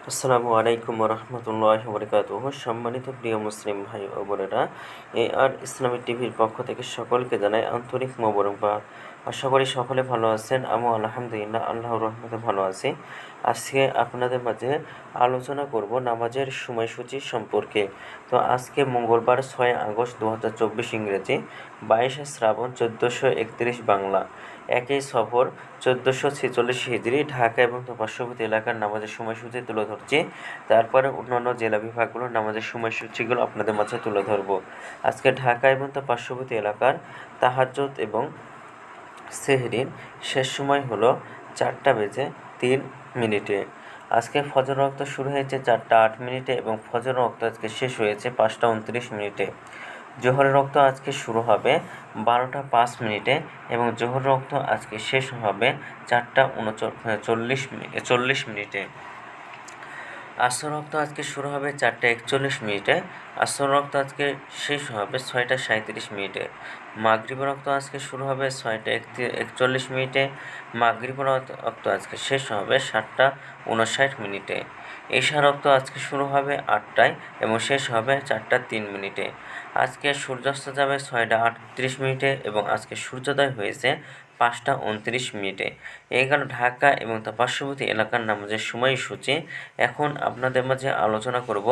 আসসালামু আলাইকুম রহমতুল্লাহি বরকাতুহু। সম্মানিত প্রিয় মুসলিম ভাই ও বোনেরা, আর ইসলামিক টিভির পক্ষ থেকে সকলকে জানাই আন্তরিক মোবারকবাদ। আশা করি সকলে ভালো আছেন। আমিও আলহামদুলিল্লাহ আল্লাহর রহমতে ভালো আছি। আজকে আপনাদের মাঝে আলোচনা করব নামাজের সময়সূচি সম্পর্কে। তো আজকে মঙ্গলবার 6 আগস্ট 2024 ইংরেজি, 22 শ্রাবণ 1431 বাংলা, একই সফর 1446 হিজরি, ঢাকা এবং তার পার্শ্ববর্তী এলাকার নামাজের সময়সূচি তুলে ধরছি। তারপরে অন্যান্য জেলা বিভাগগুলোর নামাজের সময়সূচিগুলো আপনাদের মাঝে তুলে ধরবো। আজকে ঢাকা এবং তার পার্শ্ববর্তী এলাকার তাহাজ্জুদ এবং সেহরির শেষ সময় হলো 4:03। আজকে ফজর ওয়াক্ত শুরু হয়েছে 4:08 এবং ফজর ওয়াক্ত আজকে শেষ হয়েছে 5:29। জোহরের রক্ত আজকে শুরু হবে 12:05 এবং জোহর রক্ত আজকে শেষ হবে 4:40 আসর রক্ত আজকে শুরু হবে 4:41। আসর রক্ত আজকে শেষ হবে 6:37। মাগরিব রক্ত আজকে শুরু হবে 6:41। মাগরিব রক্ত আজকে শেষ হবে 7:59। এশা রক্ত আজকে শুরু হবে 8টায় এবং শেষ হবে 4:03। আজকে সূর্যাস্ত যাবে 6:38 এবং আজকে সূর্যোদয় হয়েছে 5:29। এই গেল ঢাকা এবং তার পার্শ্ববর্তী এলাকার নামাজের সময়সূচি। এখন আপনাদের মাঝে আলোচনা করব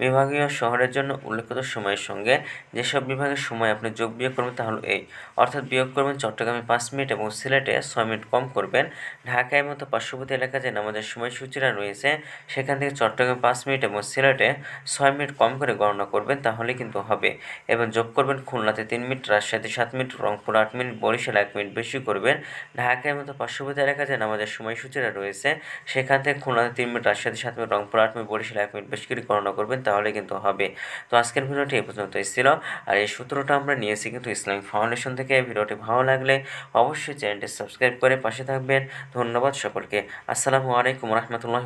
বিভাগীয় শহরের জন্য উল্লেখিত সময়ের সঙ্গে যেসব বিভাগের সময় আপনি যোগ বিয়োগ করবেন তা হলো এই, অর্থাৎ বিয়োগ করবেন চট্টগ্রামে 5 মিনিট এবং সিলেটে 6 মিনিট কম করবেন। ঢাকায় মতো পার্শ্ববর্তী এলাকায় যে নামাজের সময়সূচিরা রয়েছে সেখান থেকে চট্টগ্রামে 5 মিনিট এবং সিলেটে 6 মিনিট কম করে গণনা করবেন, তাহলে কিন্তু হবে। এবং যোগ করবেন খুলনাতে 3 মিনিট, রাজশাহীতে 7 minute, Rangpur 8 minute, Barishal 1 minute বেশি করবেন। ঢাকায় মতো পার্শ্ববর্তী এলাকায় যে নামাজের সময়সূচিরা রয়েছে সেখান থেকে খুলনাতে 3 মিনিট, রাজশাহীতে 7 minute, Rangpur 8 minute, Barishal 1 minute বেশি করে গণনা করবেন, তাহলে কিন্তু হবে। তো আজকের ভিডিওটি এই পর্যন্তই ছিল। আর এই সূত্রটা আমরা নিয়েছি কিন্তু ইসলামিক ফাউন্ডেশন থেকে। ভিডিওটি ভালো লাগলে অবশ্যই চ্যানেলটি সাবস্ক্রাইব করে পাশে থাকবেন। ধন্যবাদ সকলকে। আসসালামু আলাইকুম রহমতুল্লাহ।